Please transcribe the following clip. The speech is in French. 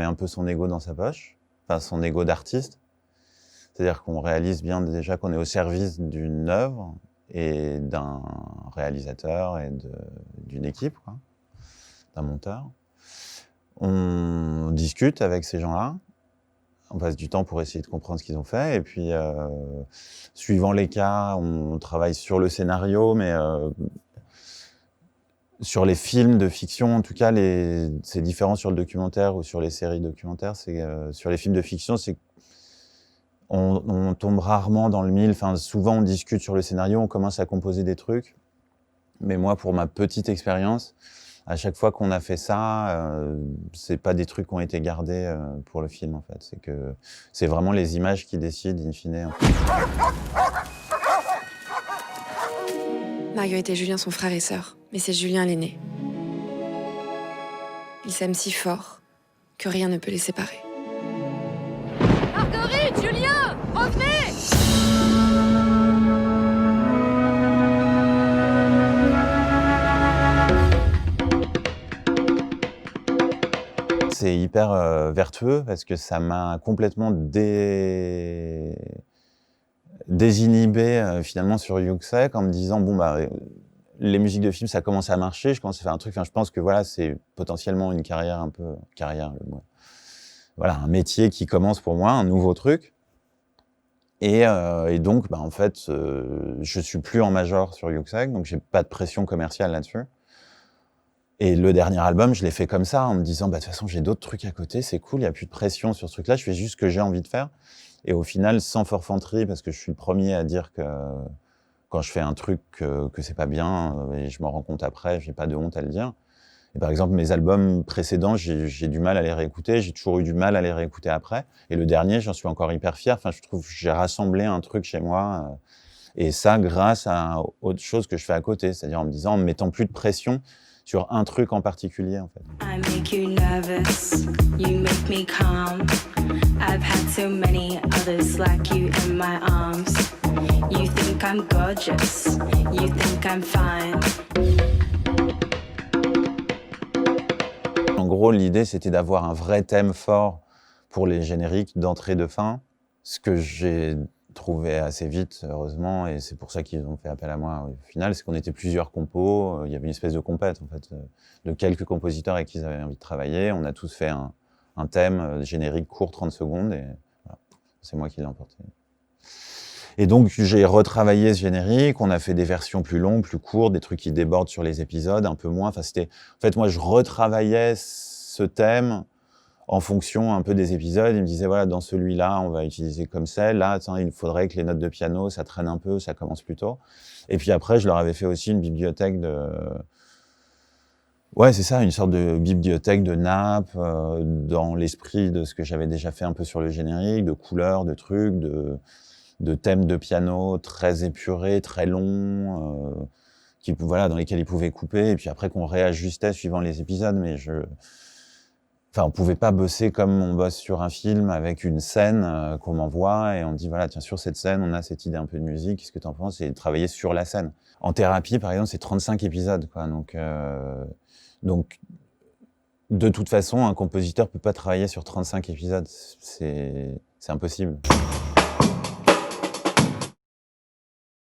met un peu son ego dans sa poche, enfin son ego d'artiste. C'est-à-dire qu'on réalise bien déjà qu'on est au service d'une œuvre et d'un réalisateur et d'une équipe, quoi, d'un monteur. On discute avec ces gens-là, on passe du temps pour essayer de comprendre ce qu'ils ont fait, et puis suivant les cas, on travaille sur le scénario, mais sur les films de fiction, en tout cas, c'est différent sur le documentaire ou sur les séries documentaires. Sur les films de fiction, on tombe rarement dans le mille. Enfin, souvent, on discute sur le scénario, on commence à composer des trucs. Mais moi, pour ma petite expérience, à chaque fois qu'on a fait ça, c'est pas des trucs qui ont été gardés pour le film, en fait. C'est vraiment les images qui décident, in fine. En fait. Marguerite et Julien sont frères et sœurs, mais c'est Julien l'aîné. Ils s'aiment si fort que rien ne peut les séparer. Marguerite, Julien, revenez! C'est hyper vertueux parce que ça m'a complètement désinhibé finalement sur Yuxek en me disant bon bah les musiques de film ça commence à marcher, je commence à faire un truc, enfin je pense que voilà c'est potentiellement une carrière voilà un métier qui commence pour moi, un nouveau truc et donc bah en fait je suis plus en major sur Yuxek, donc j'ai pas de pression commerciale là-dessus. Et le dernier album, je l'ai fait comme ça, en me disant, bah, de toute façon, j'ai d'autres trucs à côté, c'est cool, il n'y a plus de pression sur ce truc-là, je fais juste ce que j'ai envie de faire. Et au final, sans forfanterie, parce que je suis le premier à dire que quand je fais un truc que c'est pas bien, et je m'en rends compte après, j'ai pas de honte à le dire. Et par exemple, mes albums précédents, j'ai du mal à les réécouter, j'ai toujours eu du mal à les réécouter après. Et le dernier, j'en suis encore hyper fier. Enfin, je trouve que j'ai rassemblé un truc chez moi, et ça grâce à autre chose que je fais à côté, c'est-à-dire en me disant, en me mettant plus de pression sur un truc en particulier, en fait. I make you nervous, you make me calm. I've had so many others like you in my arms. You think I'm gorgeous, you think I'm fine. En gros, l'idée, c'était d'avoir un vrai thème fort pour les génériques d'entrée de fin, ce que j'ai trouvé assez vite, heureusement, et c'est pour ça qu'ils ont fait appel à moi au final, c'est qu'on était plusieurs compos, il y avait une espèce de compète, en fait, de quelques compositeurs avec qui ils avaient envie de travailler. On a tous fait un thème générique court, 30 secondes, et voilà, c'est moi qui l'ai emporté. Et donc, j'ai retravaillé ce générique, on a fait des versions plus longues, plus courtes, des trucs qui débordent sur les épisodes, un peu moins. Enfin, en fait, moi, je retravaillais ce thème en fonction un peu des épisodes. Il me disait, voilà, dans celui-là, on va utiliser comme ça. Là, attends, il faudrait que les notes de piano, ça traîne un peu, ça commence plus tôt. Et puis après, je leur avais fait aussi une bibliothèque ouais, c'est ça, une sorte de bibliothèque de nappes, dans l'esprit de ce que j'avais déjà fait un peu sur le générique, de couleurs, de trucs, de thèmes de piano très épurés, très longs, voilà, dans lesquels ils pouvaient couper, et puis après qu'on réajustait suivant les épisodes, mais on pouvait pas bosser comme on bosse sur un film avec une scène qu'on m'envoie et on dit voilà, tiens, sur cette scène, on a cette idée un peu de musique, qu'est-ce que t'en penses? Et travailler sur la scène. En thérapie, par exemple, c'est 35 épisodes, quoi. Donc, de toute façon, un compositeur peut pas travailler sur 35 épisodes. C'est impossible.